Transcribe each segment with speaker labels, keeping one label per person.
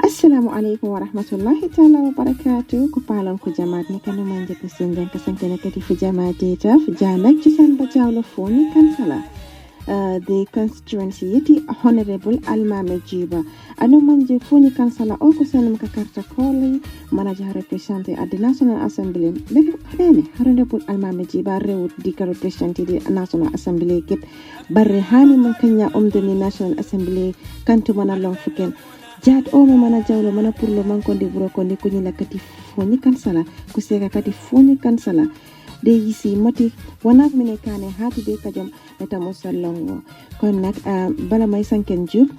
Speaker 1: Assalamu alaikum wa rahmatullahi ta'ala wa barakatuh ko palon ko jamaat ni kanu manje ko sengen ka sankene kati fu jamaati ta fu janak ci san ba jawlo Foni Kansala the constituency yeti honorable Almameh Gibba anu manje Foni Kansala o ko sanum ka karta koli manager representer at the National Assembly be fene honorable Almameh Gibba rewut di ka representer di National Assembly kep barre hani man kanya omdeni National Assembly kantu mana long fuken Jad o mana jawlo mana purlo mankonde buro konde kunyila kati Foni Kansala kuseka kati Foni Kansala de yisi mati wanak mine kane hati be kajam eta musallongo kon nak bala may sanken juk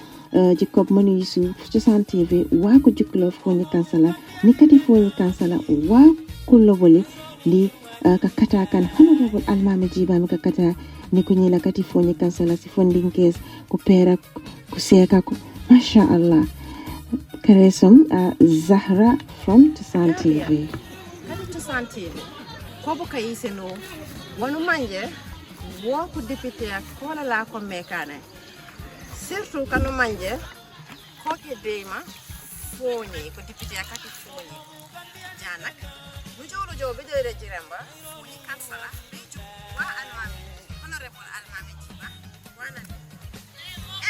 Speaker 1: jikob manu yisu ci san TV wa ko juklo Foni Kansala ni kati Foni Kansala wa kullo wole li ka kata kan honorable Almameh Gibba mi ka kata ni kunyila kati Foni Kansala si fondinkes ko pera kuseka ko masha Allah Karesum Zahra from Tusan TV.
Speaker 2: Kadi Tusan TV. Kobo kayise no wanu manje wo ku député ak kola la ko mekane. Surtout kanu manje ko ke deema Foni ko député akati Foni. Janak mu jolo jobe de jiramba Foni Kansala beju wa Almameh honorable Almameh Gibba wana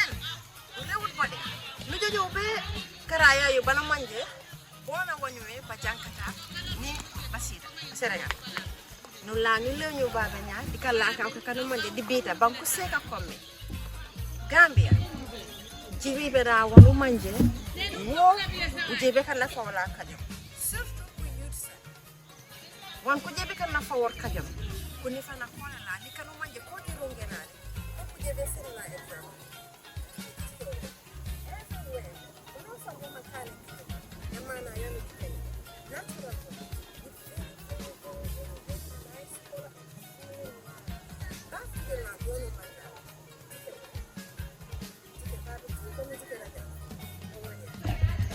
Speaker 2: en rewul body mu jobe karaya yu bana manje bona wonywe ba jankata ni basida serega no la ni leñu baba nya dikala ka ko kanu manje di beta banku seka komme Gambia jibi bera wonu manje wo jibe kala fawla kajam surtout ku youth wan ko jibe kala fawor kajam ko ni fana kola la ni kanu manje ko di rongenale ko ku jibe sella exam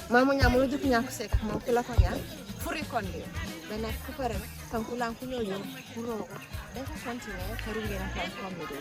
Speaker 2: Mamu nyamu lu jupi nyaku sek mau kula konya furi kondi bena kupare kan kula kunyo yo puro deka kontine karu ngena kan komedi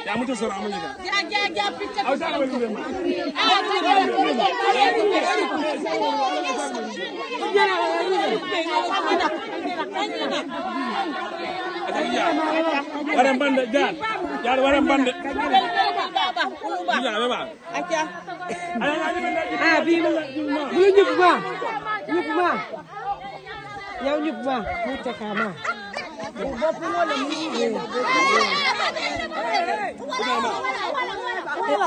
Speaker 3: Ya mutu sura amunya. Ya picture. Au sana bali bema. Waram bande jan. Jar waram bande. Ya bema. Acha. Ah bi bu ñup ma. Ñup ma. Yow ñup ma. Mu takama. Bopp wala mu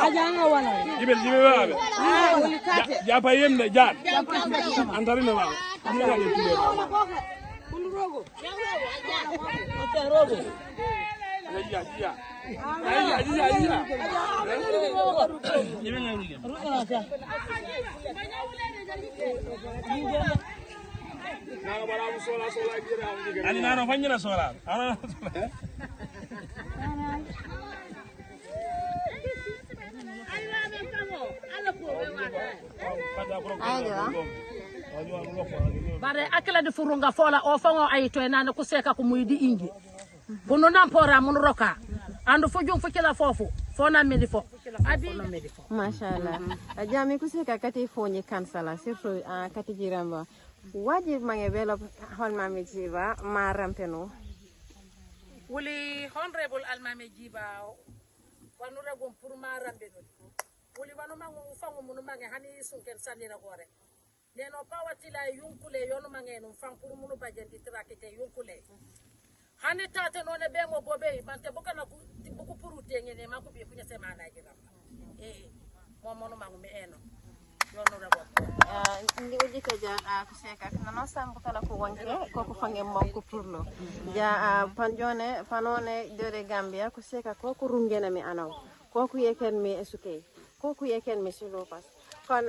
Speaker 3: ajanga wala jibel wabe ja pa yemde jaan antari na wa amna ni tuwe kulu rogo rogo ya jibel ngi nanga bara mu sola gira ani nano fanyina sola ana
Speaker 4: bare akela de furunga fola o fango ay to nana ku seka ku muydi ingi bunu nampora mun roka andu fu jung fu kila fofu fona medi fo adi
Speaker 1: mashallah ajami ku seka kati Foni Kansala surtout kati jiramba wajib mange belo Almameh Gibba ma rampeno
Speaker 4: wuli honorable Almameh Gibba wanu ragum pour ma rampeno wuli wanu mangu fango munu mange hani sunken sanira gore neno pawatila yunkule yonu mange no fang pour munu bajendi trakete yunkule hani tate none be mo bobe bante bokana ku buku puru tengene mako be kunya sema na jiramba mo monu mangu me eno yonu ragum
Speaker 1: ndi uji ke ja kuseka nano sambu kala ko wonke ko fange mokko purlo ja panjone panone dore Gambia kuseka ko rungena mi anaw ko yeken mi esuke ko yeken mi silopas kon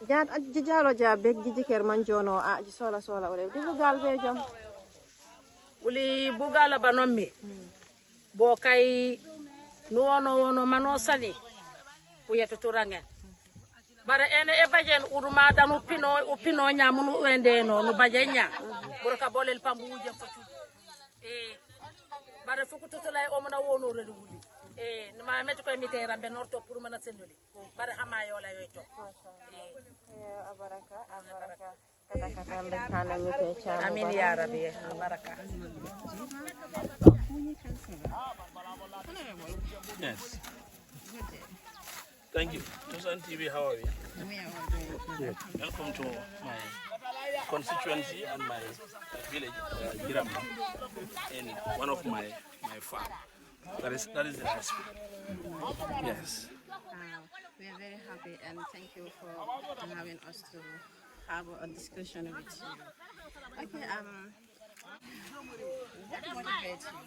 Speaker 1: jaan jijalo ja beg jijiker man jono ji sola ole di bugal be jom
Speaker 4: uli bugala banommi bo kay no mano sali uyeto turangen bara ene e bajen uruma danu pino nyamunu wende no bajenya burka bolel pambuje fotu bara fuku tutulay o mona wono redu wuli ma metti ko mi rambe norto pour mana sendoli bara hama yola yoyto
Speaker 1: abaraka kata kana mi te chama
Speaker 4: amin ya rabbi baraka
Speaker 3: Yes. Thank you. Tusan TV, how are you? Yeah. Welcome to my constituency and my village, Giramba, in one of my farm. That is the last one. Yes.
Speaker 5: We are very happy and thank you for allowing us to have a discussion with you. Okay, what motivates you?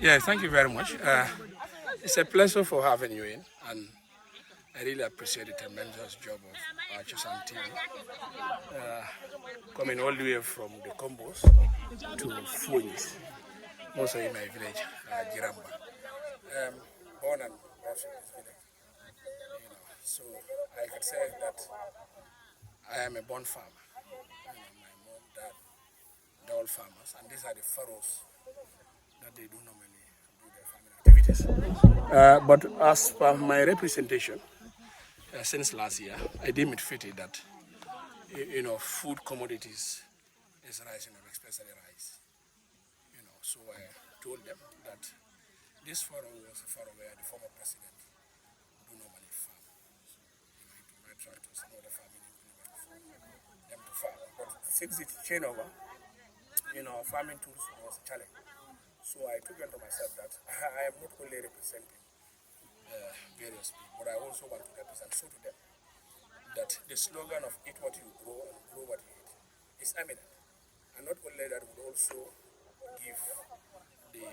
Speaker 3: Yes, thank you very much. It's a pleasure for having you in, and I really appreciate the tremendous job of our Chosan team. Coming all the way from the Combos to Foni, also in my village, Giramba. Born and brought in this village. So I could say that I am a born farmer. My mom, dad, they're all farmers, and these are the furrows that they do normally do their farming activities. But as per my representation, since last year, I deem it fitting that, food commodities is rising up, especially rice. So I told them that this furrow was a furrow where the former president do normally farm. He might try to some other farming implement for them to farm. But since it changed over, farming tools was a challenge. So I took it to myself that I am not only representing various people, but I also want to represent so to them that the slogan of eat what you grow and grow what you eat is eminent. And not only that, would also give the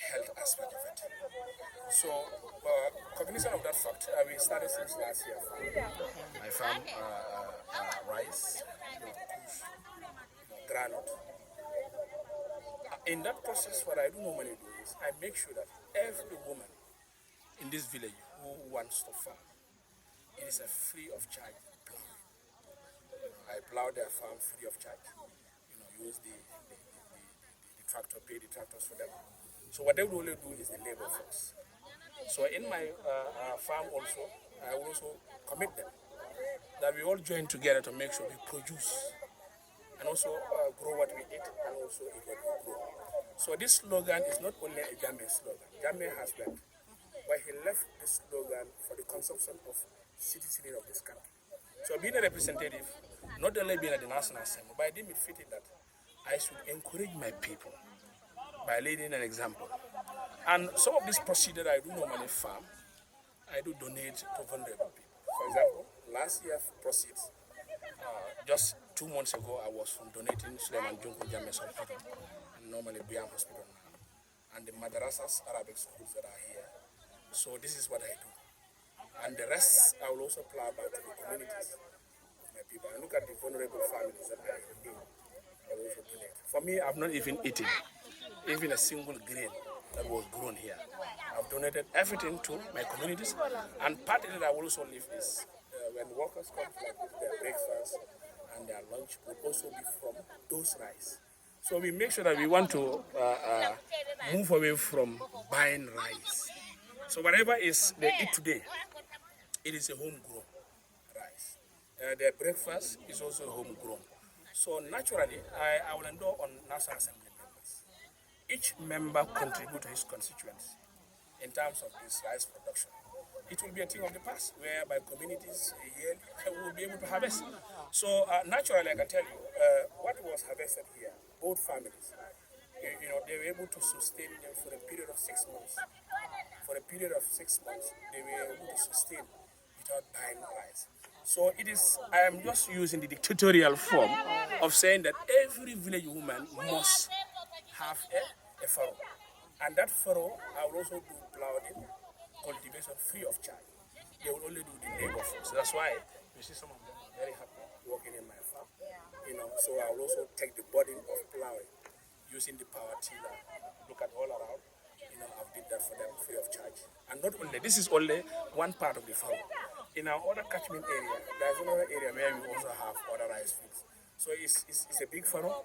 Speaker 3: health aspect of it. So, cognizant of that fact, we started since last year. I farm rice, groundnut. In that process, what I do normally do is I make sure that every woman in this village who wants to farm, it is a free of charge plowing. I plow their farm free of charge. Use the tractor, pay the tractors for them. So what they will only do is the labor force. So in my farm also, I will also commit them that we all join together to make sure we produce and also grow what we eat and also eat what we grow. So this slogan is not only a Jammeh slogan. Jammeh has left, but he left this slogan for the consumption of citizens of this country. So being a representative, not only being at the National Assembly, but I deem it fitting that I should encourage my people by leading an example. And some of this procedure I do normally farm, I do donate to vulnerable people. For example, last year proceeds, just 2 months ago, I was from donating Suleiman Junko Jammeh's Hospital, and normally Biam Hospital now, and the madrasas, Arabic schools that are here. So this is what I do. And the rest, I will also plow back to the communities of my people. And look at the vulnerable families that I do. I will also donate. For me, I've not even eaten even a single grain that was grown here. I've donated everything to my communities, and partly that I will also leave is when workers come to their breakfast and their lunch will also be from those rice. So we make sure that we want to move away from buying rice. So whatever is they eat today, it is a homegrown rice. Their breakfast is also homegrown. So naturally, I will endorse on National Assembly members. Each member contribute to his constituency in terms of this rice production. It will be a thing of the past, whereby communities yearly will be able to harvest. So naturally, I can tell you, what was harvested here, both families, they were able to sustain them for a period of 6 months. For a period of 6 months, they were able to sustain without buying rice. So it is, I am just using the dictatorial form of saying that every village woman must have a furrow. And that furrow, I will also do plowing, cultivation free of charge. They will only do the labor force. That's why you see some of them are very happy working in my farm. So I will also take the burden of plowing using the power tiller. Look at all around. I've did that for them free of charge. And not only, this is only one part of the farm. In our other catchment area, there's another area where we also have other rice fields. So it's a big furrow,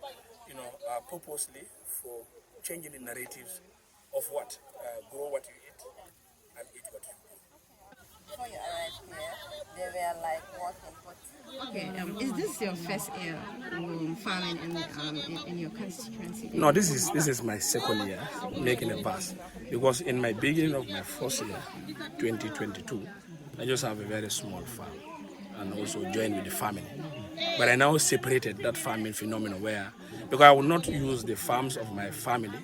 Speaker 3: purposely for changing the narratives of what grow what you eat and eat what you grow.
Speaker 5: Before you arrived here, they were like working, but
Speaker 6: Okay, is this your first year farming in your constituency?
Speaker 3: No, this is my second year making a pass, because in my beginning of my first year, 2022, I just have a very small farm and also joined with the family. But I now separated that farming phenomenon because I will not use the farms of my family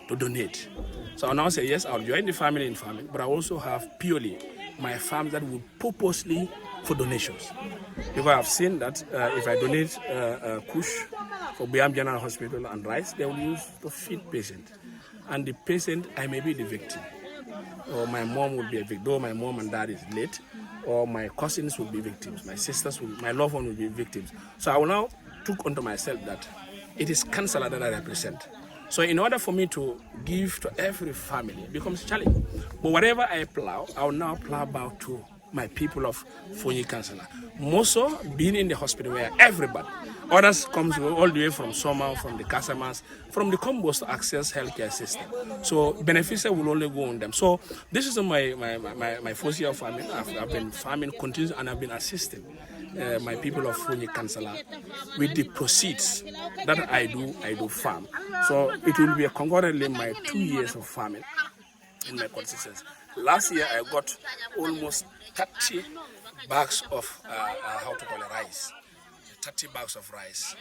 Speaker 3: to donate. So I'll now say, yes, I'll join the family in farming, but I also have purely my farms that will purposely for donations. Because I've seen that if I donate kush for Biam General Hospital and rice, they will use to feed patients. And the patient, I may be the victim. Or my mom will be a victim, though my mom and dad is late, or my cousins will be victims, my sisters, my loved one will be victims. So I will now took onto myself that it is Kansala that I represent. So in order for me to give to every family, it becomes challenging. But whatever I plow, I will now plow back to my people of Foni Kansala. Moso being in the hospital where everybody, others comes all the way from Soma, from the Casamas, from the combos to access healthcare system. So benefits will only go on them. So this is my first year of farming. I've been farming continuously and I've been assisting my people of Foni Kansala with the proceeds that I do farm. So it will be concurrently my 2 years of farming in my consistency. Last year I got almost 30 bags of rice. 30 bags of rice.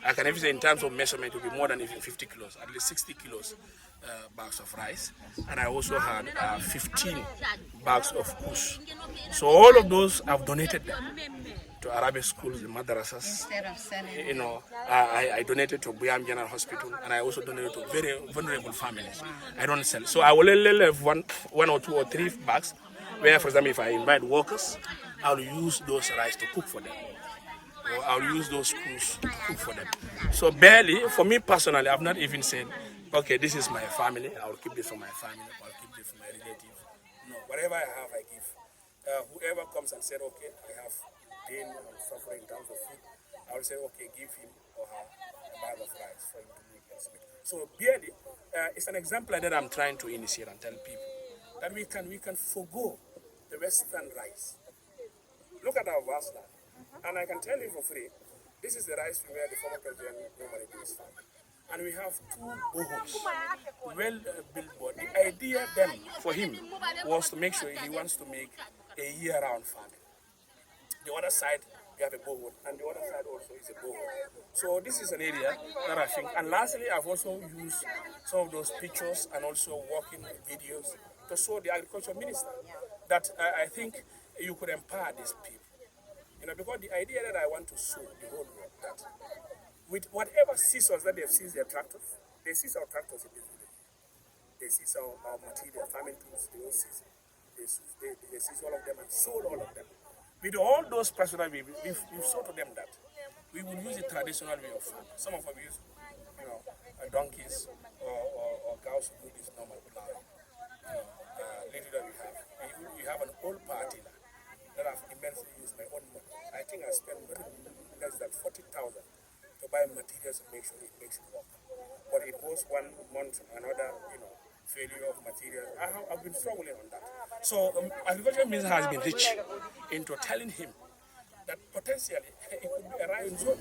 Speaker 3: I can even say in terms of measurement it will be more than even 50 kilos, at least 60 kilos bags of rice. And I also had 15 bags of kush. So all of those I've donated them to Arabic schools, the madrasas. You know, I donated to Buyam General Hospital, and I also donated to very vulnerable families. I don't sell. So I will only have one or two or three bags, where, for example, if I invite workers, I'll use those rice to cook for them. Or I'll use those schools to cook for them. So barely, for me personally, I've not even said, okay, this is my family, I'll keep this for my family, I'll keep this for my relatives. No, whatever I have, I give. Whoever comes and said, okay, I have pain and suffering in terms of food, I will say, okay, give him or her a bag of rice for him to make ends meet. So barely, it's an example that I'm trying to initiate and tell people that we can forgo the Western rice. Look at our vast land. And I can tell you for free, this is the rice where the former president normally does farm. And we have 2 boreholes, well-built board. The idea then for him was to make sure he wants to make a year-round farming. The other side, we have a borehole, and the other side also is a borehole. So this is an area that I think, and lastly, I've also used some of those pictures and also working videos to show the agriculture minister that I think you could empower these people. You know, because the idea that I want to show the whole world that with whatever scissors that they've seized their tractors, they seize our tractors in this village. They seize our material, farming tools, they all seize it. They seize all of them and sold all of them. With all those personal, we've sold to them that we will use the traditional way of farming. Some of them use, you know, donkeys or cows who do this normal plowing. Later that we have an old party that I've immensely used my own money. I think I spent less than 40,000 to buy materials and make sure it makes it work. But it goes 1 month, another, you know, failure of material. I've been struggling on that. So agriculture minister has been rich into telling him that potentially it could be a rising zone.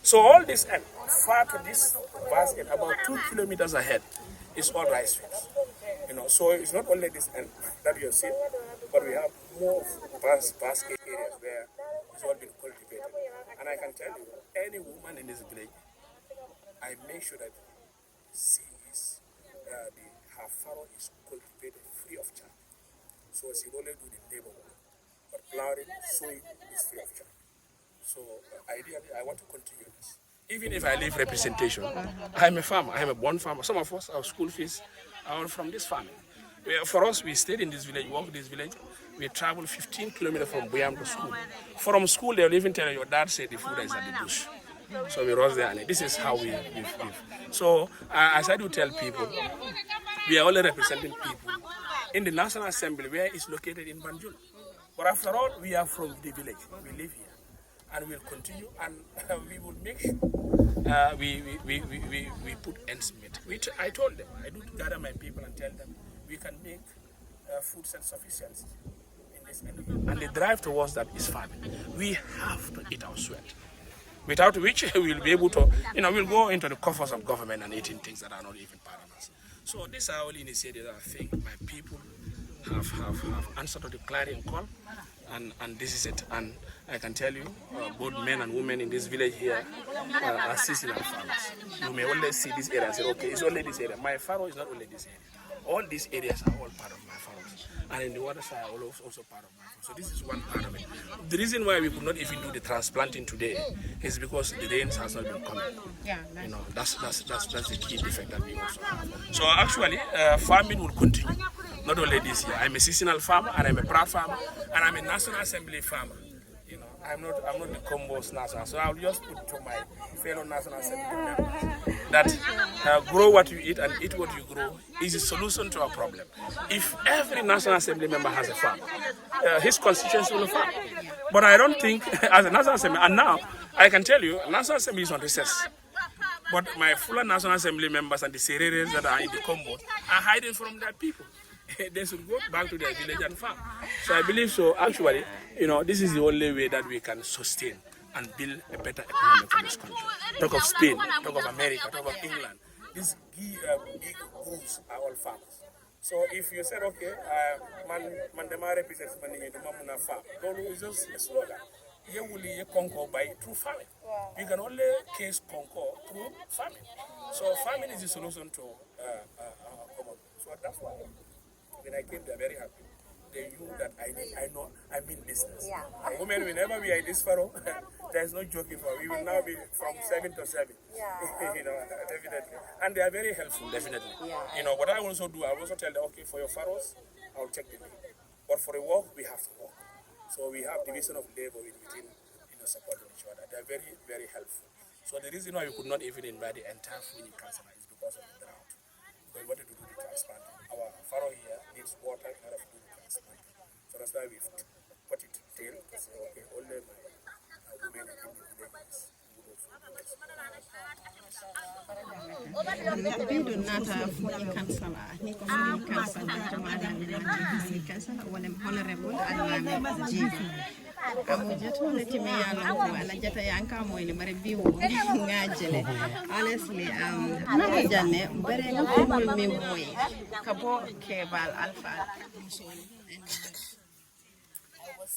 Speaker 3: So all this end, far to this vast end, about 2 kilometers ahead, is all rice fields. You know, so it's not only this end that you have seen, but we have more vast areas where it's all been cultivated. And I can tell you, any woman in this village, I make sure that she is, her farrow is cultivated free of charge. So she only do the labor work, but plowing, sowing is free of charge. So ideally, I want to continue this. Even if I leave representation, I'm a farmer, I'm a born farmer. Some of us, our school fees are from this farming. For us, we stayed in this village, work in this village. We travel 15 kilometers from Buyam to school. From school, they'll even tell you, your dad said the food is at the bush. So we rose there, and this is how we live. So as I do tell people, we are only representing people in the National Assembly, where it's located in Banjul. But after all, we are from the village. We live here, and we'll continue, and we will make sure we put ends meet. I told them, I do gather my people and tell them, we can make food self-sufficiency in this area. And the drive towards that is farming. We have to eat our sweat, without which we'll be able to, you know, we'll go into the coffers of government and eating things that are not even part of us. So these are all initiatives that I think my people have answered to the clarion call, and this is it. And I can tell you, both men and women in this village here are seasonal farmers. You may only see this area and say, okay, it's only this area. My farrow is not only this area. All these areas are all part of my farms. And in the water side are also part of my farm. So this is one part of it. The reason why we could not even do the transplanting today is because the rains has not been coming.
Speaker 6: Yeah,
Speaker 3: you know, that's the key defect that we also have. So actually, farming will continue. Not only this year. I'm a seasonal farmer, and I'm a proud farmer, and I'm a National Assembly farmer. You know, I'm not the Combo's national, so I'll just put to my fellow national assembly members that grow what you eat and eat what you grow is a solution to our problem. If every national assembly member has a farm, his constituency will farm. But I don't think, as a national assembly, and now I can tell you, national assembly is on recess. But my full national assembly members and the sereres that are in the Combo are hiding from their people. They should go back to their village and farm. So I believe so. Actually, this is the only way that we can sustain and build a better economy for this country. Talk of Spain, talk of America, talk of England. These big groups are all farmers. So if you said, okay, man represents money in the Mamuna farm, it's just a slogan. You will conquer by through farming. You can only case conquer through farming. So farming is the solution to our problem. So that's why when I came, they're very happy. They knew that I mean business. Yeah. Women, whenever we are in this furrow, there's no joking for. We will now be from 7 to 7. Yeah. Definitely. And they are very helpful, definitely. Yeah. What I also do, I also tell them, okay, for your furrows, I'll take the lead. But for the work, we have to work. So we have division of labor within, supporting each other. They're very, very helpful. So the reason why we could not even invite the entire Foni Kansala is because of the drought. We wanted to do the transplanting. Our furrow here needs water in order to do the transplanting. So that's why we've put it tail to say, okay, only my women in the villages would also do this.
Speaker 6: Bidu nata Foni Kansala, Niko Foni Kansala, Jamada Foni Kansala, one honorable Almameh Gibba. Amu jato le time yalo ko ala jata yanka moy le bare biwo ngajele honestly na janne bare nga ko mol mi moy ka bo kebal alfa
Speaker 5: I was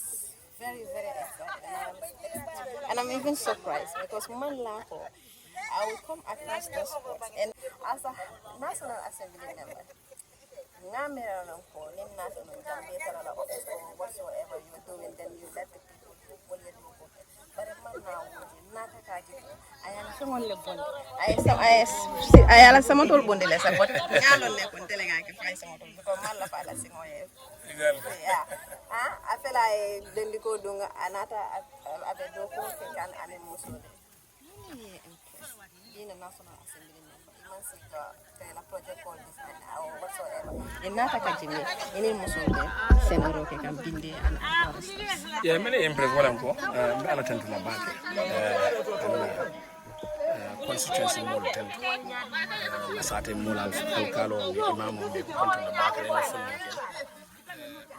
Speaker 5: very, very excited, and I'm even surprised because Manlako, I will come across those spots, and as a National Assembly member, whatsoever you're doing, then you let the people do what you do. But I am someone told Bundilesa, but I feel like then go doing another Abedoko and animals. Being a National Assembly member, a project called this or whatsoever. In Natakajimi, in Musude, Senaro can be and
Speaker 3: yeah, many impressed what I'm going to attend to my bank. Constituency Mall tent. Asate Mulal Kalo, Imam of the country, the back and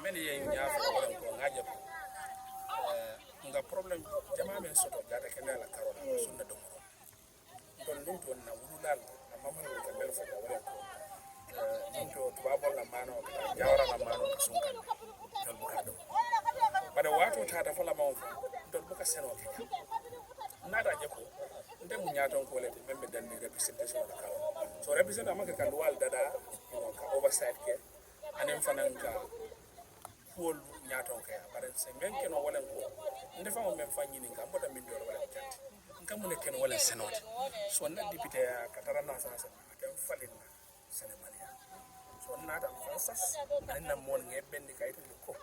Speaker 3: many young the problem, Jamaman sort of that canal, Carola, Sunda Domo. Don't look on Navulan, a moment with a bell for the world. Into Twabal Lamano, Yara Lamano, Sunkan, Del Bucado. But the water had a full amount of Bucaseno. Not a Jaco. Then we don't call it, remember, then the representation of the cow. So, represent American world that are oversight care and then Fananga pool Yaton care, but it's a man can well and go. And the farmer men finding income, but a million and come when they can well and send out. So, not deputy Catarana, I can fall in Senegalia. So, not a Francis, and in the morning, a bendicate in the cook.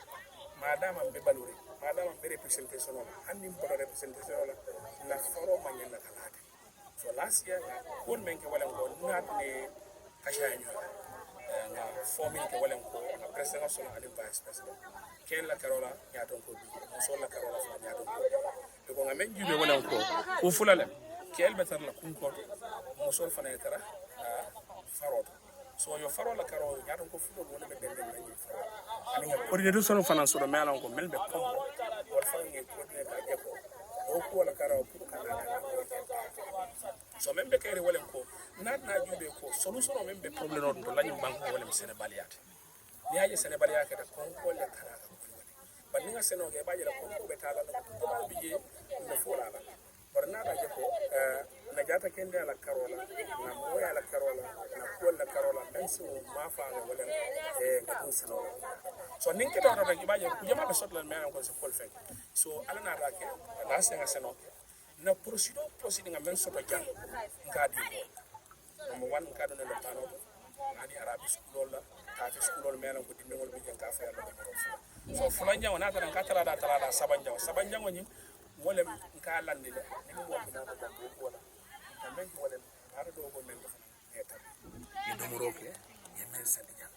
Speaker 3: Madame and Bebaluri, Madame and very representation and important representation in the forum and in the Canada. So last year, one man came not a Kashaya, forming the Wellenco, a president and vice president. Kela Carola, Yaton could be, Sola Carola from Yaton. Because I meant you the Wellenco, who full of them, Kel better la Kunko, Musol Fanetara, Farod. So your Farola Caro, Yaton could full of one of the coordination of finance or Malon or Melbe Congo, or finding a coordinator, or Kuala Caro, so member carry well and co. Not you solution of member problem on the Lanyan Bank or Senebaliat. Near Senebaliat at a Congo, but Nina Seno gave by the Congo Betala, the Fulana. But not a Jaco, Nagata Kenda la Carola, Namoya la Carola, Nakuela Carola, Benson, Mafa, and so Ninka out of the Yamaka Sutland man was a full fake. So Alana Rake, last thing I said, no proceeding a man sort of young Gadi. Number one, Cardinal Tano, and the Arabic school, Catholic school, man with the middle of the cafe. So Fulania, another Catala, Sabanja, when you wolem nka landile ni mo wonde na ko wala men wolem ara do ko men do eta e do moroke e men sadi jam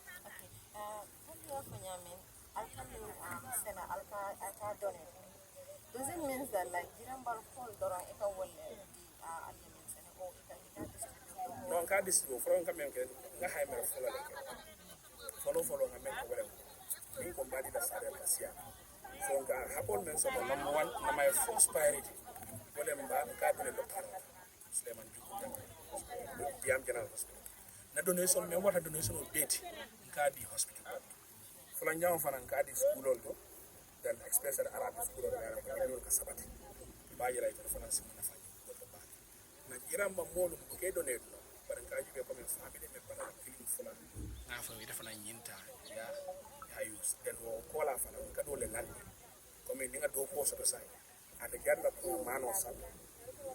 Speaker 5: does it mean that like Girambal Paul Dora Eka Wole
Speaker 3: non ka district from kamen ke nga haymer follow nga men ko wolem ni ko mbadi da sare la sia so nga hapol men so number 1 na my first priority wolem ba ka dele docteur Suleiman Diam General Hospital na donation men wata donation o beti ka di hospital fulan jaw fanan ka di school olto dan especially arabic school o ka sabati ba yira ita fanan simana fani ko ba na Giramba molu ko ke donate no baran ka jibe ko men family men bana kilin fulan na fa wi dafa na nyinta ya use den wo kola fanan ka dole landi ko men dinga do ko so sai ata jarla ko mano sal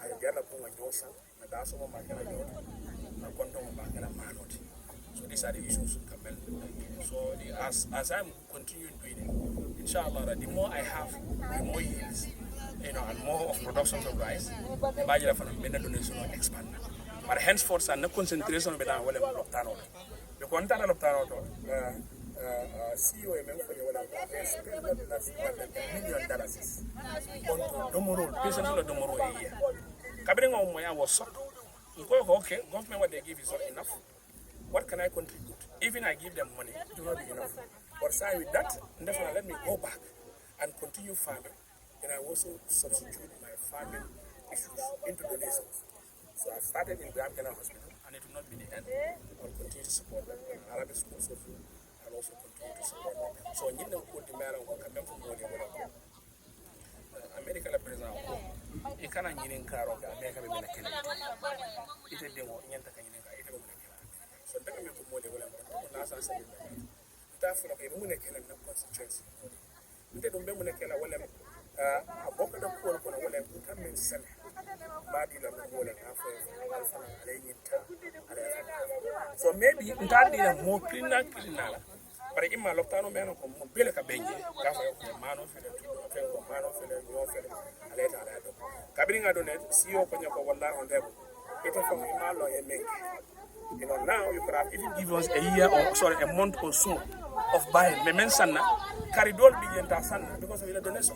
Speaker 3: ay jarla ko nganyo sal na daso mo ma kala yo na konto mo ma kala manoti. So these are the issues Kamel. So as I'm continuing doing it, inshallah, the more I have, the more yields, and more of production of rice, the budget of the donation will expand. But henceforth, and the concentration of the Loptano. The content of Loptano, CEO for $1 million on Domoro, patient of Domoro a year. Cabring on my was shocked. Okay, government what they give is not enough. What can I contribute? Even I give them money, it will not be enough. But aside with that, definitely let me go back and continue farming. And I also substitute my farming issues into donations. So I've started in Groundnut Hospital, and it will not be the end. I'll continue to support them. Arabic schools also, I'll also continue to support them. So you know, put the matter on coming from money. America represent it cannot get in car of America. It is the one in so that I make more than last answer. Therefore, I will make a constituency. We don't remember a book of the poor for a woman who come in send body of the world so maybe that more cleaner, but in my Loptano man of Mobilica Benji, Mano Cabring I donate, see open your one on level. It is from Malo and make. You know, now you could have even give us a year or a month or so of buying. Me mensana carry dol begin to sana because of the donation.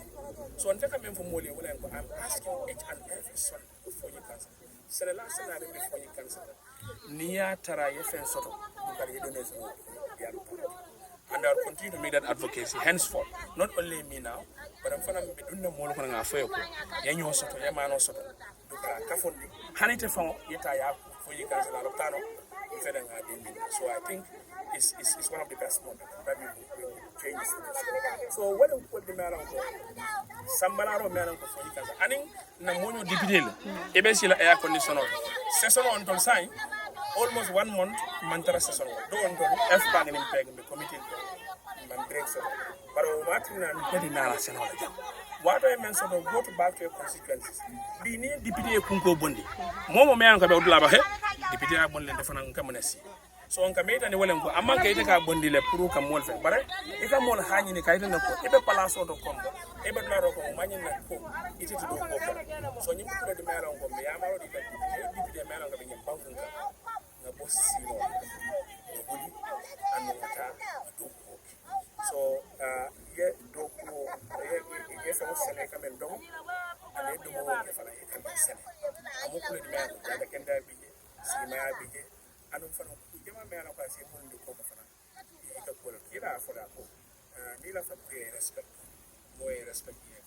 Speaker 3: So on take a man from Moli, I'm asking each and every son before you cancel. So the last time before you cancel, near Tara Yefen Soto, you carry donation. And I'll continue to make that advocacy henceforth. Not only me now, but I'm going to be doing the more than a fair. Yanyo Soto, Yamano Soto, Kafundi, Hanite from Yetaya, for you guys, Loptano. So I think it's one of the best moments that we will change this. So when we put the matter on Sambalaro Maranko for you guys, I think Namono Dipidil, Ebesila air conditioner, session on Tolsai, almost 1 month, Mantara session, don't F bang in Peg in the committee, and breaks it. But Martin and Pedinara Senora. What I mentioned, go back to your constituencies. Be near Deputy Kunko Bondi. Momo Manka Labahe, Deputy Abon and the Fanankamanesi. So on Kameta and Wellenko, among Kaitaka Bondi, Puru Kamolfe, but if I'm on hanging the Kaitan, Eba Palaso to Combo, Eba Laroko, Manin and Co, it is to do Coco. So you put the man on Yamaro, the Deputy man of the Bankunka, Nabosino, and Nota. So, yet, yes, I was selling a man dog, and they do more if I can be selling. I'm hoping the man that can be, see my big, and I'm from the man of us, even the cover for Kira for that book. Nila for respect, more respect here,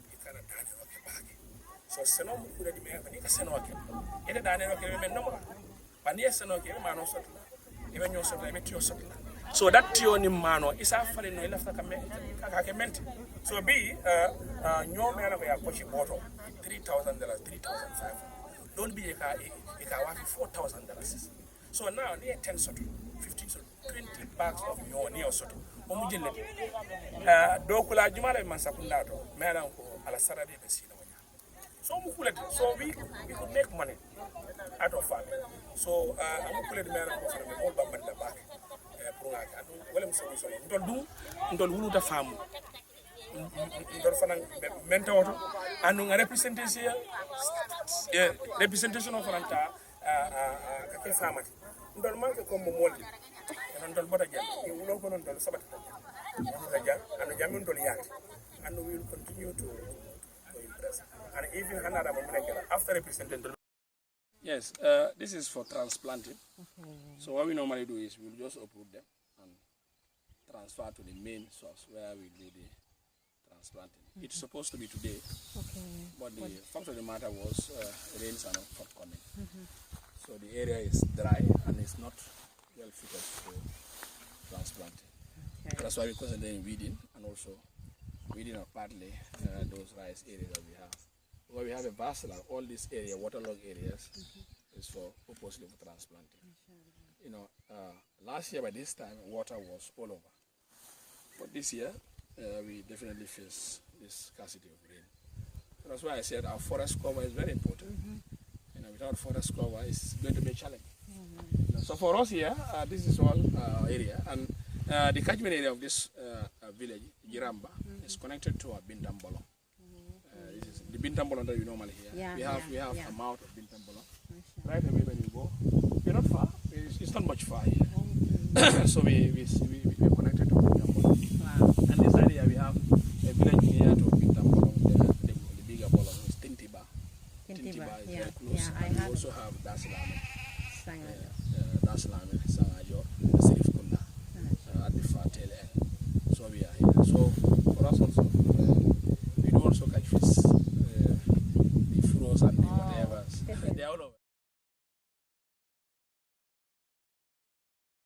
Speaker 3: you cannot dance on the bag. So, Senom could have been a Senoke. It a dynamic element no more. But yes, Senoke, man or something. Even your something, your something. So that Tioni Mano is after no left a comment. So be no man of a pushing bottle, $3,000, $3,500. Don't be a car $4,000. So now near 10 sort, 15 sort, 20 bags of your near sort. Omujin Dokula Jumala Mansapulato, Madam Alasara de Vecino. So we could make money out of farming. So I'm going to man of the whole Bamba back. Well, I'm sorry, don't do the farm. ndol fanan menta auto anu nga representation representation of ranta ke famati ndol manke ko mo moldi non ndol bota jam ni wulo ko non ndol sabata ta jam anu jamin ndol yaati and we will continue to impress and even another moment after representing the yes this is for transplanting. So what we normally do is we'll just uproot them and transfer to the main source where we do the transplanting. It's supposed to be today, but the fact of the matter was rains are not forthcoming. So the area is dry and it's not well fitted for transplanting. That's why we concentrate in weeding and also weeding of partly those rice areas that we have. Where we have a vast land, all these areas, waterlogged areas, is for purposely for transplanting. You know, last year by this time, water was all over. But this year, we definitely face this scarcity of rain. So that's why I said our forest cover is very important. You know, without forest cover, it's going to be a challenge. You know, so for us here, this is all our area, and the catchment area of this village, Giramba, is connected to our Bintambolo. This is the Bintambolo that we normally hear. We have a mouth of Bintambolo. Right away when you go, we're not far. It's not much far here. So we're connected to Bintambolo. Wow. And this area we have a village near to Bintambolo, the bigger Bolo is Tintiba. Tintiba is very close. And we also have Daslame. Daslame, Sangajo, Sirif Kunda at the far tail end. So we are here. So for us also, we do also catch fish, the frogs and the whatever. They are all over.